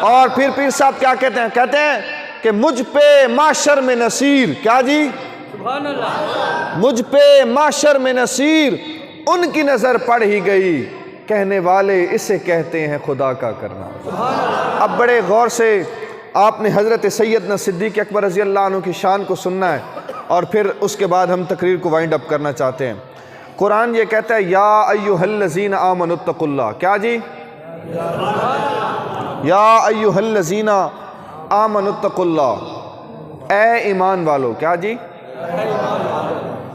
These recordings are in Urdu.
اور پھر پیر صاحب کیا کہتے ہیں؟ کہتے ہیں کہ مجھ پہ معاشر میں نصیر، کیا جی؟ سبحان اللہ، مجھ پہ معاشر میں نصیر، ان کی نظر پڑ ہی گئی، کہنے والے اسے کہتے ہیں خدا کا کرنا۔ اب بڑے غور سے آپ نے حضرت سیدنا صدیق اکبر رضی اللہ عنہ کی شان کو سننا ہے، اور پھر اس کے بعد ہم تقریر کو وائنڈ اپ کرنا چاہتے ہیں۔ قرآن یہ کہتا ہے یا ایھا الذین آمنوا اتقوا اللہ، کیا جی؟ یا ایھا الذین آمنوا اتقوا اللہ، اے ایمان والو، کیا جی؟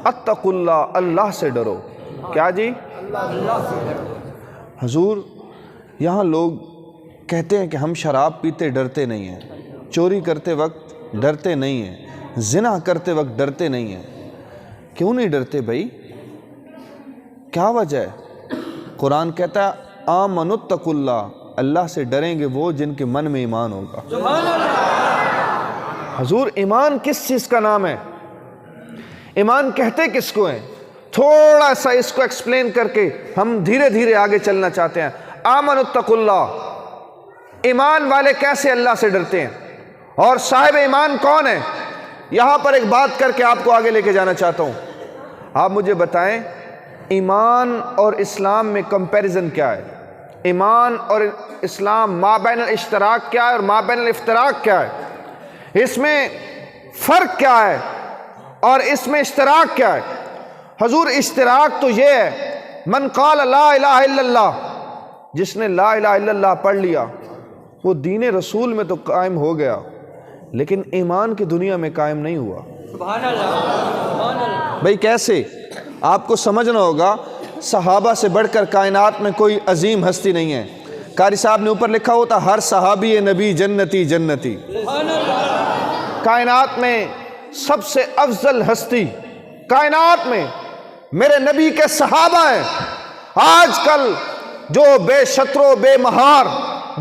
اتقوا اللہ، اللہ سے ڈرو، کیا جی؟ حضور یہاں لوگ کہتے ہیں کہ ہم شراب پیتے ڈرتے نہیں ہیں، چوری کرتے وقت ڈرتے نہیں ہیں، زنا کرتے وقت ڈرتے نہیں ہیں، کیوں نہیں ڈرتے بھائی؟ کیا وجہ ہے؟ قرآن کہتا ہے آمنوا اتقوا اللہ، اللہ سے ڈریں گے وہ جن کے من میں ایمان ہوگا۔ حضور ایمان کس چیز کا نام ہے؟ ایمان کہتے کس کو ہیں؟ تھوڑا سا اس کو ایکسپلین کر کے ہم دھیرے دھیرے آگے چلنا چاہتے ہیں۔ آمنوا اتقوا اللہ، ایمان والے کیسے اللہ سے ڈرتے ہیں؟ اور صاحب ایمان کون ہے؟ یہاں پر ایک بات کر کے آپ کو آگے لے کے جانا چاہتا ہوں۔ آپ مجھے بتائیں ایمان اور اسلام میں کمپیریزن کیا ہے؟ ایمان اور اسلام مابین الاشتراک کیا ہے اور مابین الافتراق کیا ہے؟ اس میں فرق کیا ہے اور اس میں اشتراک کیا ہے؟ حضور اشتراک تو یہ ہے من قال لا الہ الا اللہ، جس نے لا الہ الا اللہ پڑھ لیا وہ دین رسول میں تو قائم ہو گیا، لیکن ایمان کی دنیا میں قائم نہیں ہوا۔ سبحان اللہ، سبحان اللہ۔ بھئی کیسے؟ آپ کو سمجھنا ہوگا صحابہ سے بڑھ کر کائنات میں کوئی عظیم ہستی نہیں ہے۔ قاری صاحب نے اوپر لکھا ہوتا ہر صحابی نبی جنتی جنتی۔ سبحان اللہ، کائنات میں سب سے افضل ہستی کائنات میں میرے نبی کے صحابہ ہیں۔ آج کل جو بے شطر و بے مہار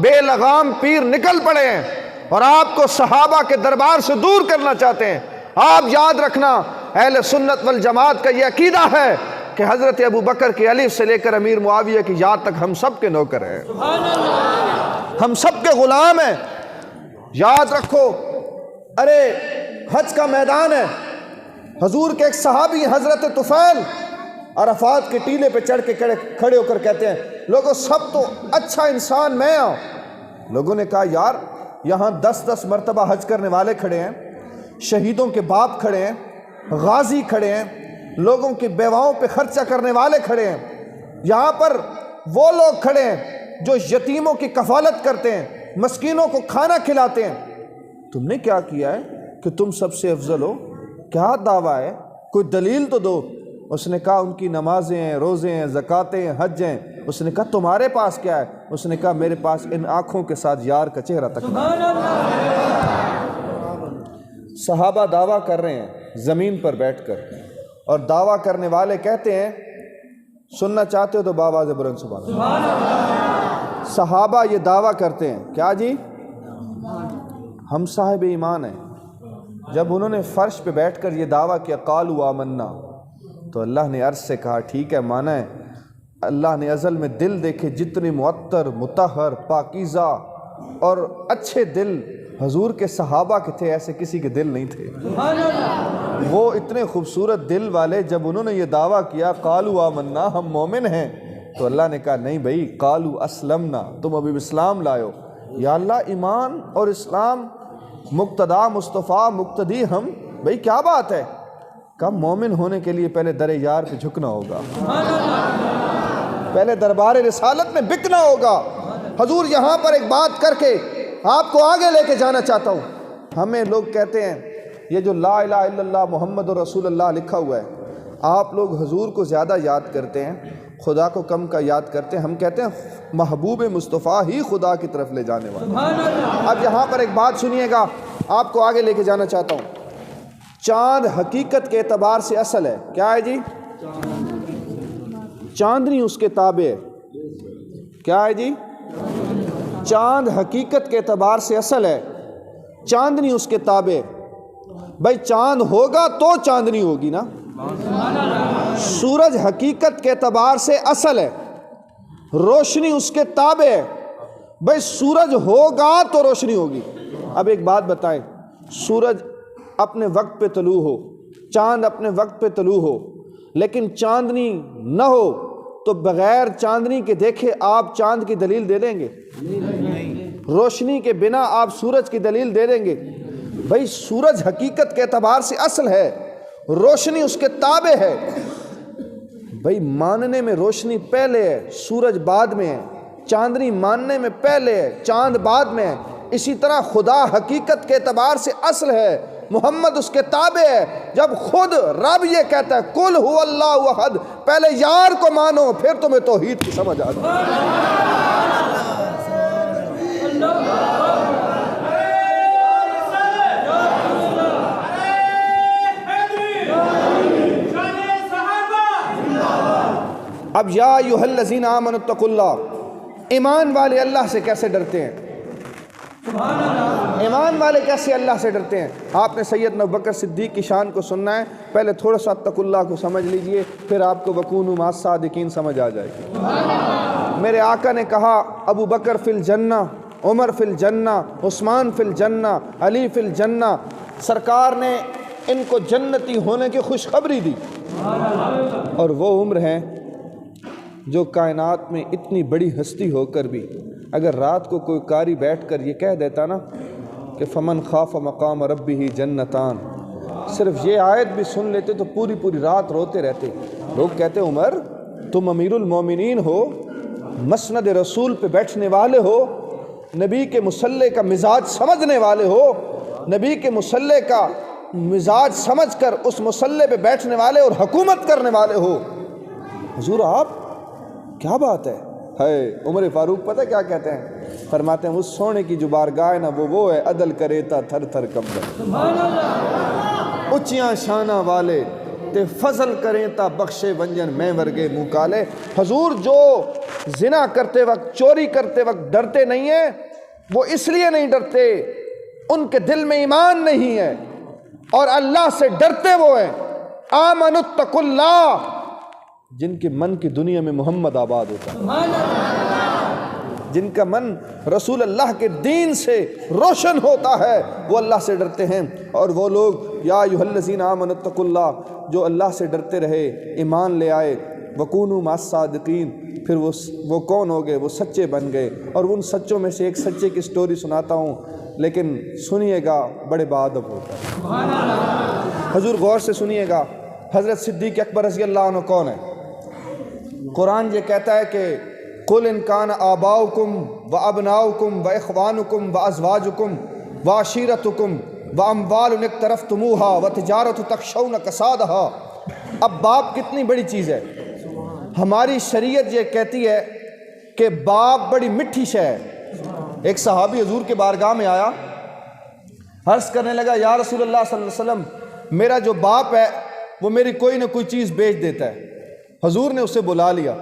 بے لغام پیر نکل پڑے ہیں اور آپ کو صحابہ کے دربار سے دور کرنا چاہتے ہیں، آپ یاد رکھنا اہل سنت والجماعت کا یہ عقیدہ ہے کہ حضرت ابو بکر کی الف سے لے کر امیر معاویہ کی یا تک ہم سب کے نوکر ہیں، ہم سب کے غلام ہیں۔ یاد رکھو، ارے حج کا میدان ہے، حضور کے ایک صحابی حضرت طفیل عرفات کے ٹیلے پہ چڑھ کے کھڑے ہو کر کہتے ہیں لوگوں سب تو اچھا انسان میں ہوں۔ لوگوں نے کہا یار یہاں 10 مرتبہ حج کرنے والے کھڑے ہیں، شہیدوں کے باپ کھڑے ہیں، غازی کھڑے ہیں، لوگوں کی بیواؤں پہ خرچہ کرنے والے کھڑے ہیں، یہاں پر وہ لوگ کھڑے ہیں جو یتیموں کی کفالت کرتے ہیں، مسکینوں کو کھانا کھلاتے ہیں، تم نے کیا کیا ہے کہ تم سب سے افضل ہو؟ کیا دعویٰ ہے؟ کوئی دلیل تو دو۔ اس نے کہا ان کی نمازیں ہیں، روزے ہیں، زکاتیں ہیں، حج ہیں۔ اس نے کہا تمہارے پاس کیا ہے؟ اس نے کہا میرے پاس ان آنکھوں کے ساتھ یار کا چہرہ تک نہیں۔ صحابہ دعویٰ کر رہے ہیں زمین پر بیٹھ کر، اور دعویٰ کرنے والے کہتے ہیں سننا چاہتے ہو تو باواز بلند سبحان اللہ۔ صحابہ یہ دعویٰ کرتے ہیں کیا جی؟ ہم صاحب ایمان ہیں۔ جب انہوں نے فرش پہ بیٹھ کر یہ دعویٰ کیا قالوا آمنا، تو اللہ نے عرض سے کہا ٹھیک ہے مانا ہے۔ اللہ نے ازل میں دل دیکھے جتنے معطر مطہر پاکیزہ اور اچھے دل حضور کے صحابہ کے تھے، ایسے کسی کے دل نہیں تھے۔ وہ اتنے خوبصورت دل والے جب انہوں نے یہ دعویٰ کیا قالوا آمنا ہم مومن ہیں، تو اللہ نے کہا نہیں بھائی قالوا اسلمنا، تم ابھی اسلام لائے ہو۔ یا اللہ ایمان اور اسلام مقتدا مصطفیٰ مقتدی ہم، بھائی کیا بات ہے؟ کب مومن ہونے کے لیے پہلے در یار پہ جھکنا ہوگا، پہلے دربار رسالت میں بکنا ہوگا۔ حضور یہاں پر ایک بات کر کے آپ کو آگے لے کے جانا چاہتا ہوں۔ ہمیں لوگ کہتے ہیں یہ جو لا الہ الا اللہ محمد رسول اللہ لکھا ہوا ہے، آپ لوگ حضور کو زیادہ یاد کرتے ہیں، خدا کو کم کا یاد کرتے ہیں۔ ہم کہتے ہیں محبوب مصطفیٰ ہی خدا کی طرف لے جانے والا۔ اب یہاں پر ایک بات سنیے گا، آپ کو آگے لے کے جانا چاہتا ہوں۔ چاند حقیقت کے اعتبار سے اصل ہے، کیا ہے جی؟ چاندنی اس کے تابع ہے، کیا ہے جی؟ چاند حقیقت کے اعتبار سے اصل ہے، چاندنی اس کے تابع ہے۔ بھائی چاند ہوگا تو چاندنی ہوگی نا۔ سورج حقیقت کے اعتبار سے اصل ہے، روشنی اس کے تابع ہے، بھائی سورج ہوگا تو روشنی ہوگی۔ اب ایک بات بتائیں، سورج اپنے وقت پہ طلوع ہو، چاند اپنے وقت پہ طلوع ہو، لیکن چاندنی نہ ہو تو بغیر چاندنی کے دیکھے آپ چاند کی دلیل دے دیں گے؟ روشنی کے بنا آپ سورج کی دلیل دے دیں گے؟ بھائی سورج حقیقت کے اعتبار سے اصل ہے، روشنی اس کے تابع ہے۔ بھائی ماننے میں روشنی پہلے ہے، سورج بعد میں ہے، چاندنی ماننے میں پہلے ہے، چاند بعد میں ہے۔ اسی طرح خدا حقیقت کے اعتبار سے اصل ہے، محمد اس کے تابع ہے۔ جب خود رب یہ کہتا ہے قل هو اللہ احد، پہلے یار کو مانو پھر تمہیں توحید کی سمجھ آ جائے۔ اب یا ایھا الذین آمنوا اتقوا اللہ، ایمان والے اللہ سے کیسے ڈرتے ہیں؟ ایمان والے کیسے اللہ سے ڈرتے ہیں؟ آپ نے سیدنا ابوبکر صدیق کی شان کو سننا ہے، پہلے تھوڑا سا اتقوا اللہ کو سمجھ لیجئے، پھر آپ کو وکونوا مع الصادقین سمجھ آ جائے گی۔ میرے آقا نے کہا ابو بکر فی الجنہ، عمر فی الجنہ، عثمان فی الجنہ، علی فی الجنہ۔ سرکار نے ان کو جنتی ہونے کی خوشخبری دی، اور وہ عمر ہیں جو کائنات میں اتنی بڑی ہستی ہو کر بھی اگر رات کو کوئی قاری بیٹھ کر یہ کہہ دیتا نا کہ فمن خاف مقام ربہ جنتان، صرف یہ آیت بھی سن لیتے تو پوری پوری رات روتے رہتے۔ لوگ کہتے عمر تم امیر المومنین ہو، مسند رسول پہ بیٹھنے والے ہو، نبی کے مصلی کا مزاج سمجھنے والے ہو، نبی کے مصلی کا مزاج سمجھ کر اس مصلی پہ بیٹھنے والے اور حکومت کرنے والے ہو، حضور آپ کیا بات ہے؟ عمر فاروق پتہ کیا کہتے ہیں؟ فرماتے ہیں اس سونے کی جو بارگاہ ہے نا وہ ہے عدل کرے تا تھر تھر کمبل، اچیاں شانہ والے تے فضل کریں تا بخشے ونجن میں ورگے منہ کالے۔ حضور جو زنا کرتے وقت، چوری کرتے وقت ڈرتے نہیں ہیں، وہ اس لیے نہیں ڈرتے ان کے دل میں ایمان نہیں ہے، اور اللہ سے ڈرتے وہ ہیں آمنوا اتقوا اللہ جن کے من کی دنیا میں محمد آباد ہوتا ہے، جن کا من رسول اللہ کے دین سے روشن ہوتا ہے، وہ اللہ سے ڈرتے ہیں۔ اور وہ لوگ یا ایھا الذین آمنوا اتقوا اللہ جو اللہ سے ڈرتے رہے، ایمان لے آئے، وکونوا مع الصادقین، پھر وہ کون ہو گئے؟ وہ سچے بن گئے۔ اور ان سچوں میں سے ایک سچے کی سٹوری سناتا ہوں، لیکن سنیے گا بڑے باادب ہوتا ہے۔ حضور غور سے سنیے گا، حضرت صدیق اکبر رضی اللہ عنہ کون ہے؟ قرآن یہ کہتا ہے کہ قل ان کان آباؤکم و ابناؤکم و اخوانکم و ازواجکم و عشیرتکم و اموال اقترفتموها و تجارت تخشون کسادها۔ اب باپ کتنی بڑی چیز ہے، ہماری شریعت یہ کہتی ہے کہ باپ بڑی مٹھی شے ہے۔ ایک صحابی حضور کے بارگاہ میں آیا، عرض کرنے لگا یا رسول اللہ صلی اللہ علیہ وسلم میرا جو باپ ہے وہ میری کوئی نہ کوئی چیز بیچ دیتا ہے۔ حضور نے اسے بلا لیا،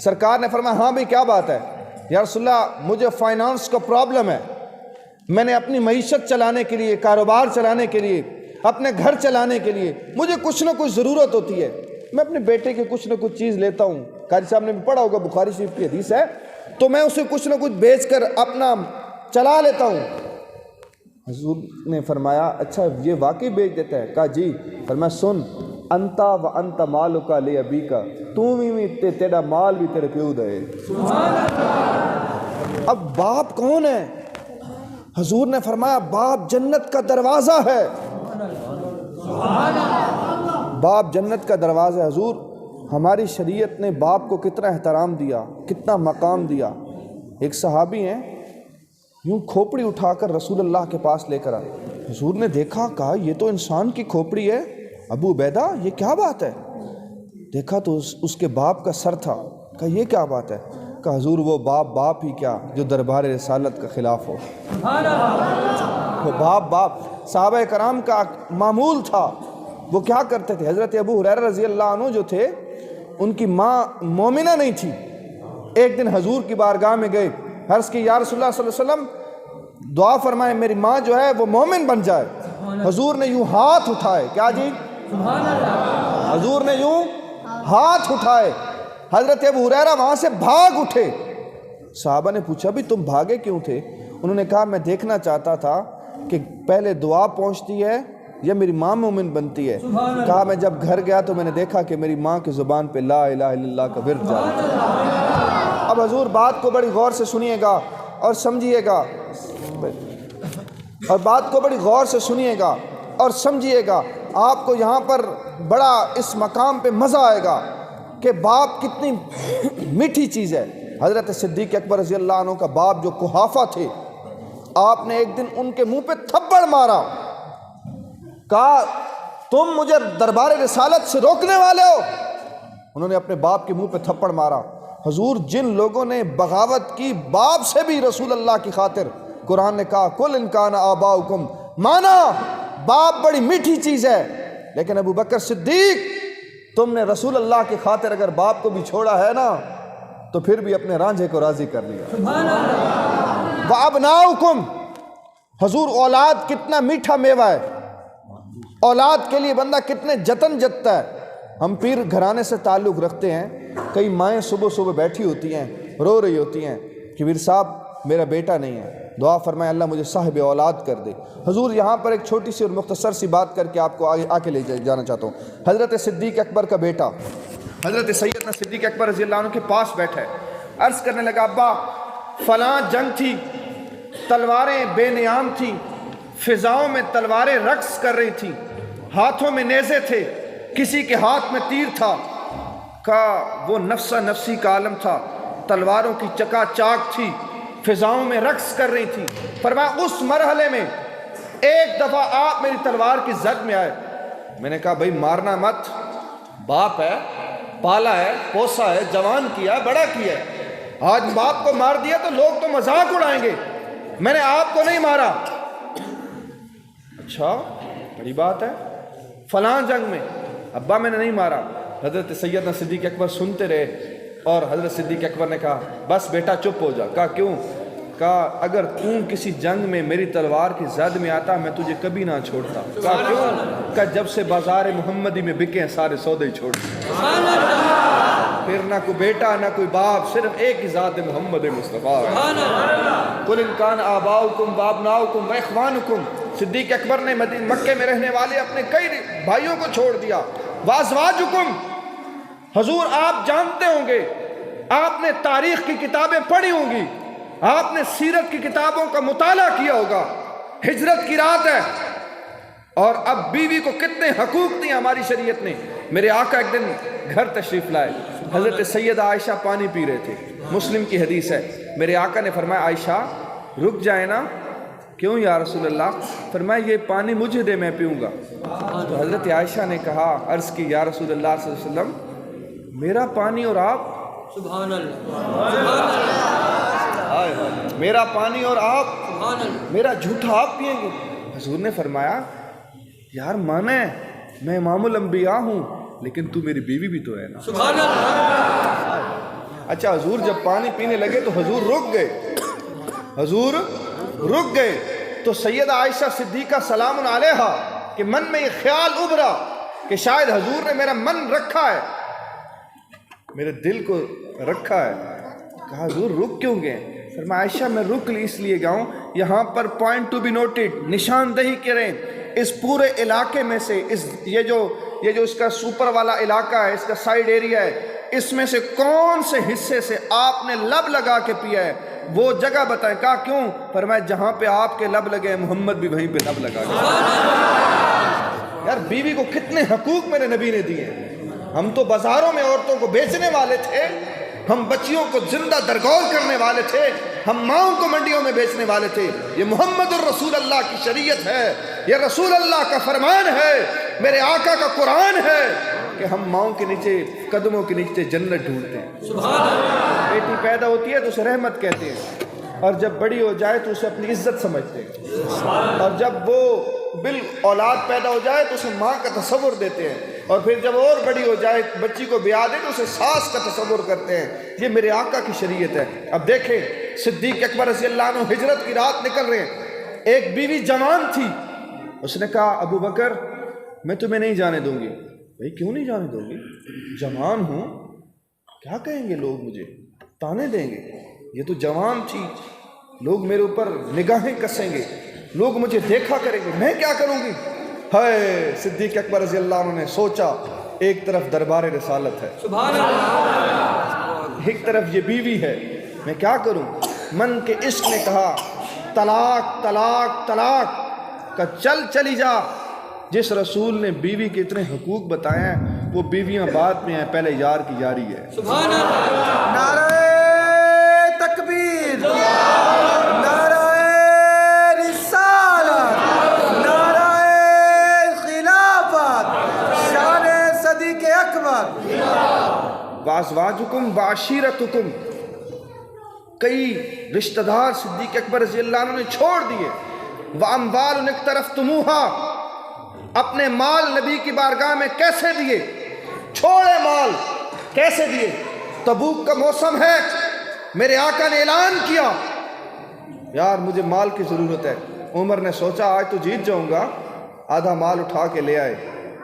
سرکار نے فرمایا ہاں بھئی کیا بات ہے؟ یا رسول اللہ مجھے فائنانس کا پرابلم ہے، میں نے اپنی معیشت چلانے کے لیے، کاروبار چلانے کے لیے، اپنے گھر چلانے کے لیے مجھے کچھ نہ کچھ ضرورت ہوتی ہے، میں اپنے بیٹے کے کچھ نہ کچھ چیز لیتا ہوں، قاری صاحب نے بھی پڑھا ہوگا بخاری شریف کی حدیث ہے، تو میں اسے کچھ نہ کچھ بیچ کر اپنا چلا لیتا ہوں۔ حضور نے فرمایا اچھا یہ واقعی بیچ دیتا ہے؟ کہا جی۔ فرمایا سن انتا و انتا مالکا لے ابی کا، تم ہی تیرا مال بھی تیرے پیو دے۔ اب باپ کون ہے؟ حضور نے فرمایا باپ جنت کا دروازہ ہے، باپ جنت کا دروازہ ہے۔ حضور ہماری شریعت نے باپ کو کتنا احترام دیا، کتنا مقام دیا۔ ایک صحابی ہیں یوں کھوپڑی اٹھا کر رسول اللہ کے پاس لے کر آئے، حضور نے دیکھا، کہا یہ تو انسان کی کھوپڑی ہے، ابو عبیدہ یہ کیا بات ہے؟ دیکھا تو اس کے باپ کا سر تھا، کہا یہ کیا بات ہے؟ کہا حضور وہ باپ ہی کیا جو دربار رسالت کا خلاف ہو، وہ باپ صحابہ کرام کا معمول تھا، وہ کیا کرتے تھے؟ حضرت ابو ہریرہ رضی اللہ عنہ جو تھے ان کی ماں مومنہ نہیں تھی، ایک دن حضور کی بارگاہ میں گئے، عرض کی یا رسول اللہ صلی اللہ علیہ وسلم دعا فرمائے میری ماں جو ہے وہ مومن بن جائے۔ حضور نے یوں ہاتھ اٹھائے، کیا جی؟ حضور نے یوں ہاتھ اٹھائے، حضرت ابو ہریرہ وہاں سے بھاگ اٹھے، صحابہ نے پوچھا بھی تم بھاگے کیوں تھے؟ انہوں نے کہا میں دیکھنا چاہتا تھا کہ پہلے دعا پہنچتی ہے یا میری ماں مومن بنتی ہے۔ کہا میں جب گھر گیا تو میں نے دیکھا کہ میری ماں کی زبان پہ لا الہ الا اللہ کا ورد جاری تھا۔ اب حضور بات کو بڑی غور سے سنیے گا اور سمجھیے گا، اور بات کو بڑی غور سے سنیے گا اور سمجھیے گا، آپ کو یہاں پر بڑا اس مقام پہ مزہ آئے گا کہ باپ کتنی میٹھی چیز ہے۔ حضرت صدیق اکبر رضی اللہ عنہ کا باپ جو قحافہ تھے، آپ نے ایک دن ان کے منہ پہ تھپڑ مارا، کہا تم مجھے دربار رسالت سے روکنے والے ہو۔ انہوں نے اپنے باپ کے منہ پہ تھپڑ مارا۔ حضور جن لوگوں نے بغاوت کی باپ سے بھی رسول اللہ کی خاطر، قرآن نے کہا قل ان کان آباؤکم، مانا باپ بڑی میٹھی چیز ہے، لیکن ابو بکر صدیق تم نے رسول اللہ کی خاطر اگر باپ کو بھی چھوڑا ہے نا تو پھر بھی اپنے رانجھے کو راضی کر لیا۔ وَأَبْنَاؤُكُمْ، حضور اولاد کتنا میٹھا میوہ ہے، اولاد کے لیے بندہ کتنے جتن جتتا ہے۔ ہم پیر گھرانے سے تعلق رکھتے ہیں، کئی مائیں صبح صبح بیٹھی ہوتی ہیں، رو رہی ہوتی ہیں کہ پیر صاحب میرا بیٹا نہیں ہے، دعا فرمائے اللہ مجھے صاحب اولاد کر دے۔ حضور یہاں پر ایک چھوٹی سی اور مختصر سی بات کر کے آپ کو آگے لے جانا چاہتا ہوں۔ حضرت صدیق اکبر کا بیٹا حضرت سیدنا صدیق اکبر رضی اللہ عنہ کے پاس بیٹھا ہے، عرض کرنے لگا ابا فلاں جنگ تھی، تلواریں بے نیام تھیں، فضاؤں میں تلواریں رقص کر رہی تھیں، ہاتھوں میں نیزے تھے، کسی کے ہاتھ میں تیر تھا۔ کہا وہ نفسہ نفسی کا عالم تھا، تلواروں کی چکا چاک تھی، فضاؤں میں رقص کر رہی تھی۔ فرمایا اس مرحلے میں ایک دفعہ آپ میری تلوار کی زد میں آئے، میں نے کہا بھائی مارنا مت، باپ ہے، پالا ہے، پوسا ہے، جوان کیا ہے، بڑا کیا ہے، آج باپ کو مار دیا تو لوگ تو مذاق اڑائیں گے، میں نے آپ کو نہیں مارا۔ اچھا بڑی بات ہے، فلاں جنگ میں ابا میں نے نہیں مارا۔ حضرت سیدنا صدیق اکبر سنتے رہے اور حضرت صدیق اکبر نے کہا بس بیٹا چپ ہو جا۔ کہا کیوں؟ کہا اگر تم کسی جنگ میں میری تلوار کی زد میں آتا میں تجھے کبھی نہ چھوڑتا۔ کہا کیوں؟ کہا جب سے بازار محمدی میں بکے ہیں سارے سودے ہی چھوڑ دیے، پھر نہ کوئی بیٹا نہ کوئی باپ، صرف ایک ہی ذات محمد مصطفیٰ ہے۔ قل ان کان آباؤکم وابناؤکم واخوانکم، صدیق اکبر نے مکے میں رہنے والے اپنے کئی بھائیوں کو چھوڑ دیا۔ وازواجکم، حضور آپ جانتے ہوں گے، آپ نے تاریخ کی کتابیں پڑھی ہوں گی، آپ نے سیرت کی کتابوں کا مطالعہ کیا ہوگا۔ ہجرت کی رات ہے اور اب بیوی کو کتنے حقوق دیے ہماری شریعت نے۔ میرے آقا ایک دن گھر تشریف لائے، حضرت سیدہ عائشہ پانی پی رہے تھے، مسلم کی حدیث ہے۔ میرے آقا نے فرمایا عائشہ رک جائے نا۔ کیوں یا رسول اللہ؟ فرمایا یہ پانی مجھے دے میں پیوں گا۔ تو حضرت عائشہ نے کہا، عرض کی یا رسول اللہ صلی اللہ علیہ وسلم میرا پانی اور آپ، سبحان اللہ، میرا پانی اور آپ، میرا جھوٹا آپ پیئیں گے؟ حضور نے فرمایا یار مانے میں امام الانبیاء ہوں لیکن تو میری بیوی بھی تو ہے نا۔ سبحان اللہ۔ اچھا حضور جب پانی پینے لگے تو حضور رک گئے، حضور رک گئے تو سیدہ عائشہ صدیقہ سلام علیہا کہ من میں یہ خیال ابھرا کہ شاید حضور نے میرا من رکھا ہے، میرے دل کو رکھا ہے۔ کہا حضور رک کیوں گئے؟ فرمایا عائشہ میں رک اس لیے گیا ہوں، یہاں پر پوائنٹ ٹو بی نوٹڈ، نشاندہی کریں، اس پورے علاقے میں سے یہ جو اس کا سوپر والا علاقہ ہے، اس کا سائیڈ ایریا ہے، اس میں سے کون سے حصے سے آپ نے لب لگا کے پیا ہے وہ جگہ بتائیں۔ کہا کیوں؟ فرمایا جہاں پہ آپ کے لب لگے ہیں محمد بھی وہیں پہ لب لگا گیا۔ یار بیوی کو کتنے حقوق میرے نبی نے دیے۔ ہم تو بازاروں میں عورتوں کو بیچنے والے تھے، ہم بچیوں کو زندہ درگور کرنے والے تھے، ہم ماؤں کو منڈیوں میں بیچنے والے تھے۔ یہ محمد الرسول اللہ کی شریعت ہے، یہ رسول اللہ کا فرمان ہے، میرے آقا کا قرآن ہے کہ ہم ماؤں کے نیچے، قدموں کے نیچے جنت ڈھونڈتے ہیں۔ بیٹی پیدا ہوتی ہے تو اسے رحمت کہتے ہیں، اور جب بڑی ہو جائے تو اسے اپنی عزت سمجھتے ہیں، اور جب وہ اولاد پیدا ہو جائے تو اسے ماں کا تصور دیتے ہیں، اور پھر جب اور بڑی ہو جائے بچی کو بیاہ دے تو اسے ساس کا تصور کرتے ہیں۔ یہ میرے آقا کی شریعت ہے۔ اب دیکھیں صدیق اکبر رضی اللہ عنہ ہجرت کی رات نکل رہے ہیں، ایک بیوی جوان تھی، اس نے کہا ابو بکر میں تمہیں نہیں جانے دوں گی۔ بھائی کیوں نہیں جانے دوں گی؟ جوان ہوں، کیا کہیں گے لوگ، مجھے تانے دیں گے۔ یہ تو جوان تھی، لوگ میرے اوپر نگاہیں کسیں گے، لوگ مجھے دیکھا کریں گے، میں کیا کروں گی؟ ہائے، صدیق اکبر رضی اللہ عنہ نے سوچا، ایک طرف دربار رسالت ہے، سبحان اللہ، ایک طرف یہ بیوی ہے، میں کیا کروں؟ من کے عشق نے کہا طلاق طلاق طلاق، کہ چلی جا۔ جس رسول نے بیوی کے اتنے حقوق بتائے ہیں وہ بیویاں بعد میں ہیں، پہلے یار کی یاری ہے۔ سبحان اللہ، نعرہ تکبیر، نعرہ رسالت، نعرہ خلافت، شان صدیق اکبر۔ وازواجکم وعشیرتکم، کئی رشتہ دار صدیق اکبر رضی اللہ عنہ نے چھوڑ دیے۔ واموال اقترفتموہا، اپنے مال نبی کی بارگاہ میں کیسے دیے؟ چھوڑے مال کیسے دیے؟ تبوک کا موسم ہے، میرے آقا نے اعلان کیا یار مجھے مال کی ضرورت ہے۔ عمر نے سوچا آج تو جیت جاؤں گا، آدھا مال اٹھا کے لے آئے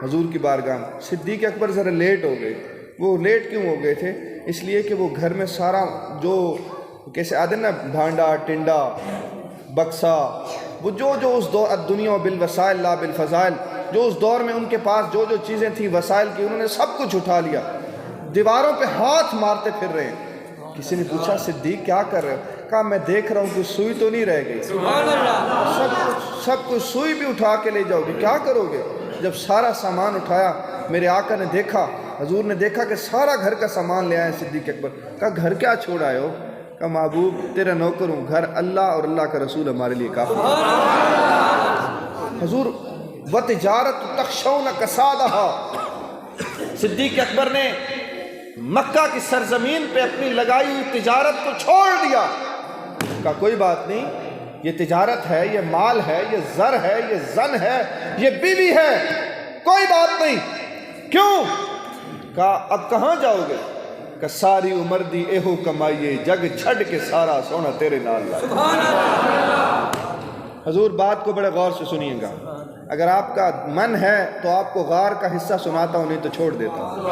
حضور کی بارگاہ میں۔ صدیق اکبر ذرا لیٹ ہو گئے۔ وہ لیٹ کیوں ہو گئے تھے؟ اس لیے کہ وہ گھر میں سارا جو کیسے آدھے نا بھانڈا ٹنڈا بکسا، وہ جو اس دور الدنیا بالوسائل لا بالفضائل، جو اس دور میں ان کے پاس جو چیزیں تھیں وسائل کی، انہوں نے سب کچھ اٹھا لیا، دیواروں پہ ہاتھ مارتے پھر رہے ہیں۔ کسی نے پوچھا صدیق کیا کر رہے ہو؟ کہا میں دیکھ رہا ہوں کہ سوئی تو نہیں رہ گئی، سبحان اللہ، سب کچھ سوئی بھی اٹھا کے لے جاؤ گے، کیا کرو گے؟ جب سارا سامان اٹھایا، میرے آقا نے دیکھا، حضور نے دیکھا کہ سارا گھر کا سامان لے آئے صدیق اکبر۔ کہا گھر کیا چھوڑ آئے ہو؟ کہا محبوب تیرا نوکر ہوں، گھر اللہ اور اللہ کا رسول ہمارے لیے کافی۔ حضور وَتِجَارَةُ تَخْشَوْنَ كَسَادَهَا، صدیق اکبر نے مکہ کی سرزمین پہ اپنی لگائی ہوئی تجارت کو چھوڑ دیا۔ کہا کوئی بات نہیں، یہ تجارت ہے، یہ مال ہے، یہ زر ہے، یہ زن ہے، یہ بیوی ہے، کوئی بات نہیں۔ کیوں؟ کہا اب کہاں جاؤ گے؟ کہ ساری عمر دی ایہو کمائیے، جگ چھڑ کے سارا سونا تیرے نال لائے۔ سبحان اللہ، حضور بات کو بڑے غور سے سنیے گا، اگر آپ کا من ہے تو آپ کو غار کا حصہ سناتا ہوں، نہیں تو چھوڑ دیتا ہوں۔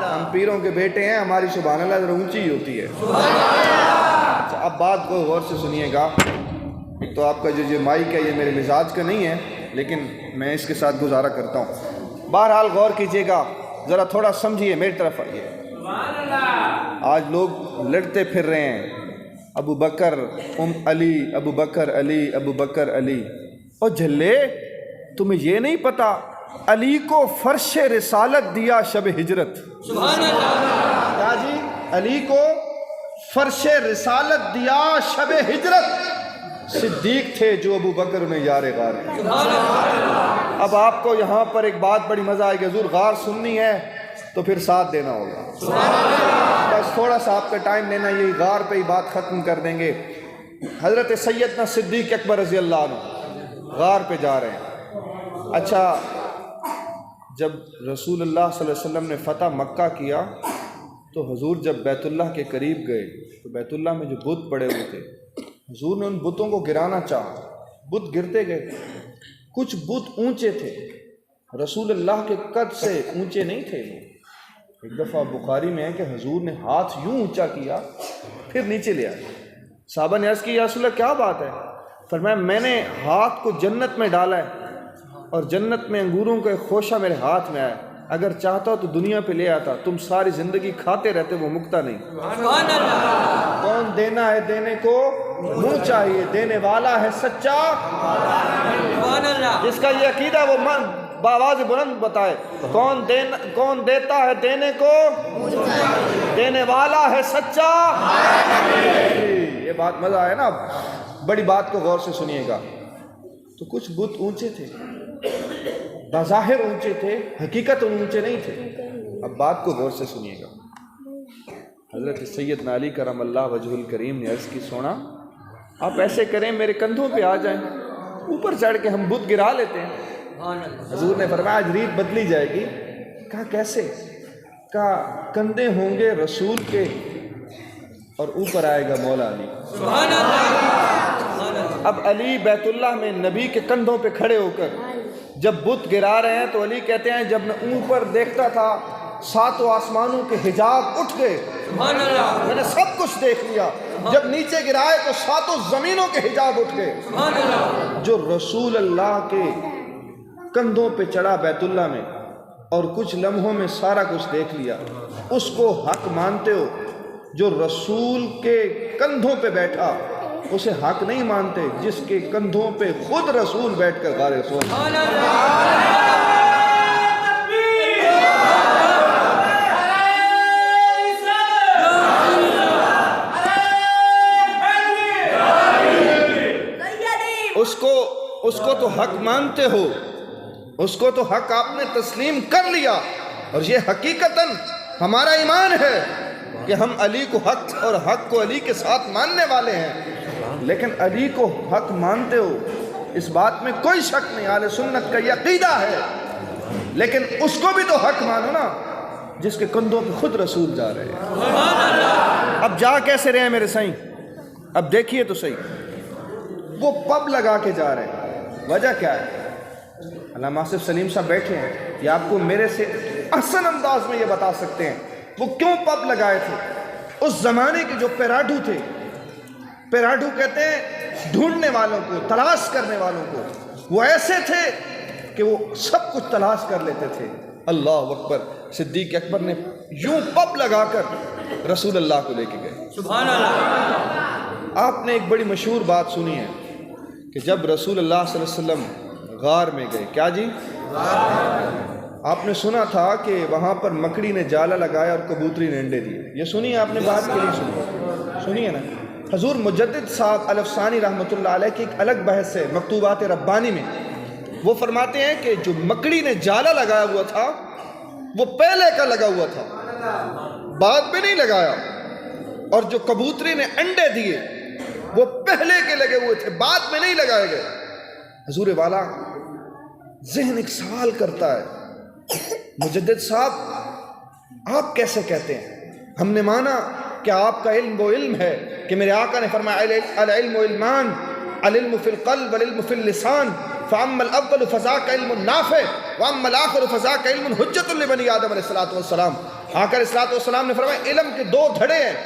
ہم پیروں کے بیٹے ہیں، ہماری سبحان اللہ ذرا اونچی ہی ہوتی ہے۔ اچھا اب بات کو غور سے سنیے گا۔ ایک تو آپ کا جو مائک ہے یہ میرے مزاج کا نہیں ہے، لیکن میں اس کے ساتھ گزارا کرتا ہوں۔ بہرحال غور کیجیے گا، ذرا تھوڑا سمجھیے، میری طرف آئیے۔ آج لوگ لڑتے پھر رہے ہیں، ابو بکر علی، ابو بکر علی، ابو بکر علی۔ اور جھلے تمہیں یہ نہیں پتا علی کو فرش رسالت دیا شب ہجرت۔ سبحان اللہ، کیا جی؟ علی کو فرش رسالت دیا شب ہجرت صدیق تھے جو ابو بکر انہیں یار غار ہیں۔ سبحان اللہ، اب آپ کو یہاں پر ایک بات بڑی مزہ آئے گی، حضور غار سننی ہے تو پھر ساتھ دینا ہوگا، بس تھوڑا سا آپ کا ٹائم لینا، یہ غار پہ ہی بات ختم کر دیں گے۔ حضرت سیدنا صدیق اکبر رضی اللہ عنہ غار پہ جا رہے ہیں۔ اچھا جب رسول اللہ صلی اللہ علیہ وسلم نے فتح مکہ کیا تو حضور جب بیت اللہ کے قریب گئے تو بیت اللہ میں جو بت پڑے ہوئے تھے، حضور نے ان بتوں کو گرانا چاہا، بت گرتے گئے۔ کچھ بت اونچے تھے، رسول اللہ کے قد سے اونچے نہیں تھے۔ ایک دفعہ بخاری میں ہے کہ حضور نے ہاتھ یوں اونچا کیا پھر نیچے لیا۔ صحابہ نے عرض کی یا رسول اللہ کیا بات ہے؟ فرمایا میں نے ہاتھ کو جنت میں ڈالا ہے اور جنت میں انگوروں کا ایک خوشہ میرے ہاتھ میں آیا، اگر چاہتا تو دنیا پہ لے آتا، تم ساری زندگی کھاتے رہتے، وہ مکتا نہیں۔ سبحان اللہ، کون دینا ہے دینے کو منہ چاہیے، دینے والا ہے سچا، سبحان اللہ، جس کا یہ عقیدہ ہے وہ بآواز بلند بتائے، کون دیتا ہے دینے کو، دینے والا ہے سچا۔ یہ بات مزہ آیا نا۔ بڑی بات کو غور سے سنیے گا۔ تو کچھ بت اونچے تھے، بظاہر اونچے تھے، حقیقت اونچے نہیں تھے۔ اب بات کو غور سے سنیے گا۔ حضرت سیدنا علی کرم اللہ وجہ الکریم نے عرض کی سونا آپ ایسے کریں میرے کندھوں پہ آ جائیں، اوپر چڑھ کے ہم بت گرا لیتے ہیں۔ سبحان اللہ، حضور نے فرمایا آج ریت بدلی جائے گی۔ کہا کیسے؟ کہا کندھے ہوں گے رسول کے اور اوپر آئے گا مولا علی۔ سبحان اللہ، سبحان اللہ، اب علی بیت اللہ میں نبی کے کندھوں پہ کھڑے ہو کر جب بت گرا رہے ہیں تو علی کہتے ہیں جب میں اوپر دیکھتا تھا ساتوں آسمانوں کے حجاب اٹھ گئے، سبحان اللہ میں نے سب کچھ دیکھ لیا، جب نیچے گرائے تو ساتوں زمینوں کے حجاب اٹھ گئے۔ سبحان اللہ جو رسول اللہ کے کندھوں پہ چڑھا بیت اللہ میں اور کچھ لمحوں میں سارا کچھ دیکھ لیا، اس کو حق مانتے ہو؟ جو رسول کے کندھوں پہ بیٹھا اسے حق نہیں مانتے جس کے کندھوں پہ خود رسول بیٹھ کر غار رسول؟ سبحان اللہ اس کو تو حق مانتے ہو، اس کو تو حق آپ نے تسلیم کر لیا، اور یہ حقیقتاً ہمارا ایمان ہے کہ ہم علی کو حق اور حق کو علی کے ساتھ ماننے والے ہیں۔ لیکن علی کو حق مانتے ہو، اس بات میں کوئی شک نہیں، اہل سنت کا یہ عقیدہ ہے، لیکن اس کو بھی تو حق مانو نا جس کے کندھوں پہ خود رسول جا رہے ہیں۔ اب جا کیسے رہے ہیں میرے سائیں؟ اب دیکھیے تو صحیح، وہ پب لگا کے جا رہے ہیں، وجہ کیا ہے؟ علامہ آصف سلیم صاحب بیٹھے ہیں، یہ آپ کو میرے سے احسن انداز میں یہ بتا سکتے ہیں وہ کیوں پب لگائے تھے۔ اس زمانے کے جو پیراڈو تھے، پیراڈو کہتے ہیں ڈھونڈنے والوں کو، تلاش کرنے والوں کو، وہ ایسے تھے کہ وہ سب کچھ تلاش کر لیتے تھے۔ اللہ اکبر، صدیق اکبر نے یوں پب لگا کر رسول اللہ کو لے کے گئے۔ سبحان اللہ آپ نے ایک بڑی مشہور بات سنی ہے کہ جب رسول اللہ صلی اللہ علیہ وسلم غار میں گئے، کیا جی؟ آپ نے سنا تھا کہ وہاں پر مکڑی نے جالا لگایا اور کبوتری نے انڈے دیے، یہ سنی ہے آپ نے بات کی نہیں سنی؟ سنی ہے نا؟ حضور مجدد صاحب الافسانی رحمۃ اللہ علیہ کی ایک الگ بحث ہے مکتوبات ربانی میں، وہ فرماتے ہیں کہ جو مکڑی نے جالا لگایا ہوا تھا وہ پہلے کا لگا ہوا تھا، بعد میں نہیں لگایا، اور جو کبوتری نے انڈے دیے وہ پہلے کے لگے ہوئے تھے، بعد میں نہیں لگائے گئے۔ حضور والا ذہن ایک سوال کرتا ہے، مجدد صاحب آپ کیسے کہتے ہیں؟ ہم نے مانا کہ آپ کا علم وہ علم ہے کہ میرے آقا نے فرمایا العلم علمان، العلم فی القلب والعلم فی اللسان، فاما الاول فذاک علم نافع واما الاخر فذاک علم حجت لبنی آدم علیہ الصلوۃ والسلام۔ آقا علیہ الصلوۃ والسلام نے فرمایا علم کے دو دھڑے ہیں،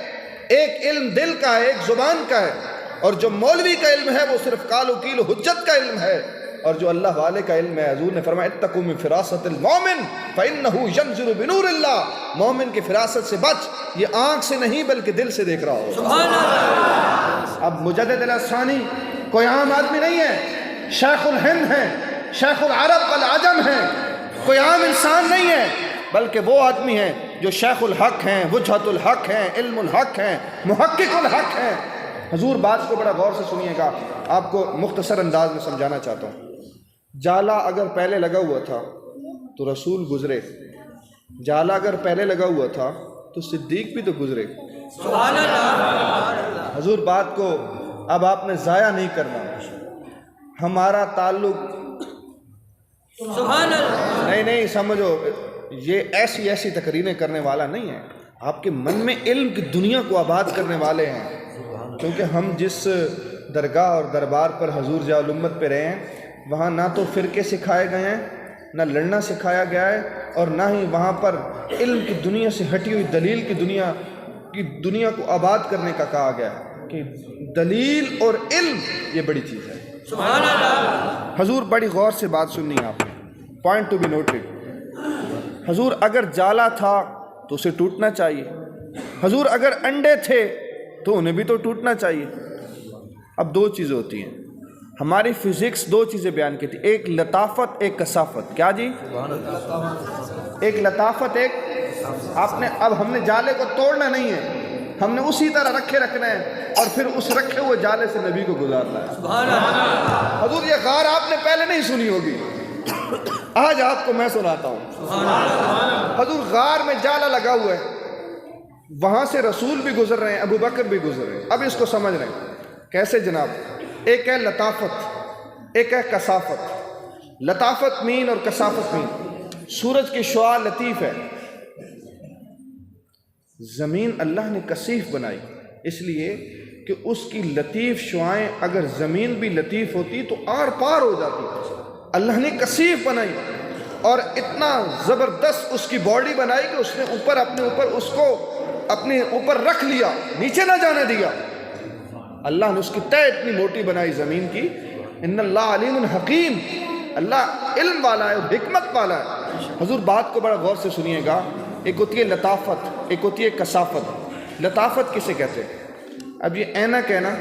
ایک علم دل کا ہے، ایک زبان کا ہے، اور جو مولوی کا علم ہے وہ صرف قال و قیل و حجت کا علم ہے، اور جو اللہ والے کا علم ہے، حضور نے فرمایا اتقوا من فراست المومن فانه ينظر بنور اللہ، مومن کی فراست سے بچ، یہ آنکھ سے نہیں بلکہ دل سے دیکھ رہا ہو۔ سبحان اللہ اب مجدد الافسانی کوئی عام آدمی نہیں ہے، شیخ الہند ہے، شیخ العرب والعجم ہے، کوئی عام انسان نہیں ہے، بلکہ وہ آدمی ہے جو شیخ الحق ہیں، وجہت الحق ہیں، علم الحق ہیں، محقق الحق ہیں۔ حضور بات کو بڑا غور سے سنیے گا، آپ کو مختصر انداز میں سمجھانا چاہتا ہوں۔ جالا اگر پہلے لگا ہوا تھا تو رسول گزرے، جالا اگر پہلے لگا ہوا تھا تو صدیق بھی تو گزرے۔ سبحان اللہ حضور بات کو اب آپ نے ضائع نہیں کرنا، ہمارا تعلق سبحان اللہ نہیں سمجھو، یہ ایسی تقریریں کرنے والا نہیں ہے، آپ کے من میں علم کی دنیا کو آباد کرنے والے ہیں، کیونکہ ہم جس درگاہ اور دربار پر حضور ضیاء الامت پہ رہے ہیں وہاں نہ تو فرقے سکھائے گئے ہیں، نہ لڑنا سکھایا گیا ہے، اور نہ ہی وہاں پر علم کی دنیا سے ہٹی ہوئی دلیل کی دنیا کو آباد کرنے کا کہا گیا ہے کہ دلیل اور علم یہ بڑی چیز ہے۔ سبحان اللہ حضور بڑی غور سے بات سننی ہے آپ نے، پوائنٹ ٹو بی نوٹڈ۔ حضور اگر جالا تھا تو اسے ٹوٹنا چاہیے، حضور اگر انڈے تھے تو انہیں بھی تو ٹوٹنا چاہیے۔ اب دو چیزیں ہوتی ہیں، ہماری فزکس دو چیزیں بیان کی تھی، ایک لطافت ایک کثافت۔ کیا جی؟ ایک لطافت ایک آپ نے، اب ہم نے جالے کو توڑنا نہیں ہے، ہم نے اسی طرح رکھنا ہے اور پھر اس رکھے ہوئے جالے سے نبی کو گزارنا ہے۔ سبحان اللہ حضور یہ غار آپ نے پہلے نہیں سنی ہوگی، آج آپ کو میں سناتا ہوں۔ حضور غار میں جالا لگا ہوا ہے، وہاں سے رسول بھی گزر رہے ہیں، ابو بکر بھی گزر رہے ہیں۔ اب اس کو سمجھ رہے ہیں کیسے جناب؟ ایک ہے لطافت، ایک ہے کثافت۔ لطافت مین اور کثافت مین۔ سورج کی شعاع لطیف ہے، زمین اللہ نے کثیف بنائی اس لیے کہ اس کی لطیف شعائیں اگر زمین بھی لطیف ہوتی تو آر پار ہو جاتی، اللہ نے کثیف بنائی۔ اور اتنا زبردست اس کی باڈی بنائی کہ اس نے اپنے اوپر اس کو اپنے اوپر رکھ لیا، نیچے نہ جانے دیا۔ اللہ نے اس کی تہ اتنی موٹی بنائی زمین کی۔ ان اللہ علیم حکیم، اللہ علم والا ہے اور حکمت والا ہے۔ حضور بات کو بڑا غور سے سنیے گا، ایک ہوتی ہے لطافت، ایک ہوتی ہے کثافت۔ لطافت کسے کہتے ہیں؟ اب یہ اینک ہے نا،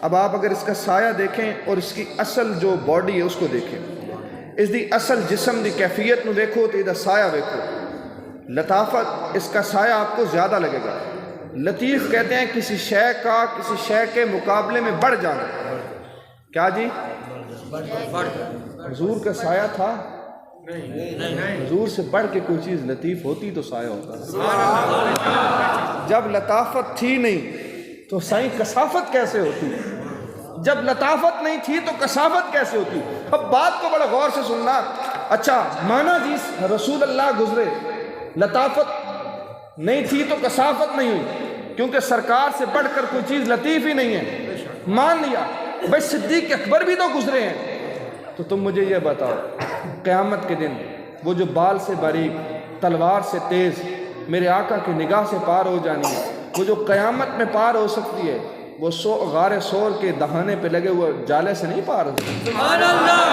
اب آپ اگر اس کا سایہ دیکھیں اور اس کی اصل جو باڈی ہے اس کو دیکھیں، اس دی اصل جسم دی کیفیت میں دیکھو تو ادھر سایہ دیکھو، لطافت اس کا سایہ آپ کو زیادہ لگے گا۔ لطیف کہتے ہیں کسی شے کا کسی شے کے مقابلے میں بڑھ جانا۔ کیا جی؟ حضور کا سایہ تھا؟ حضور سے بڑھ کے کوئی چیز لطیف ہوتی تو سایہ ہوتا۔ جب لطافت تھی نہیں تو سائیں کثافت کیسے ہوتی؟ جب لطافت نہیں تھی تو کثافت کیسے ہوتی؟ اب بات کو بڑا غور سے سننا۔ اچھا مانا جی رسول اللہ گزرے، لطافت نہیں تھی تو کثافت نہیں ہوئی، کیونکہ سرکار سے بڑھ کر کوئی چیز لطیف ہی نہیں ہے، مان لیا۔ بھائی صدیق اکبر بھی تو گزرے ہیں، تو تم مجھے یہ بتاؤ قیامت کے دن وہ جو بال سے باریک تلوار سے تیز میرے آقا کی نگاہ سے پار ہو جانی ہے، وہ جو قیامت میں پار ہو سکتی ہے، وہ غار سور کے دہانے پہ لگے ہوئے جالے سے نہیں پار ہو سکتی۔ سبحان اللہ۔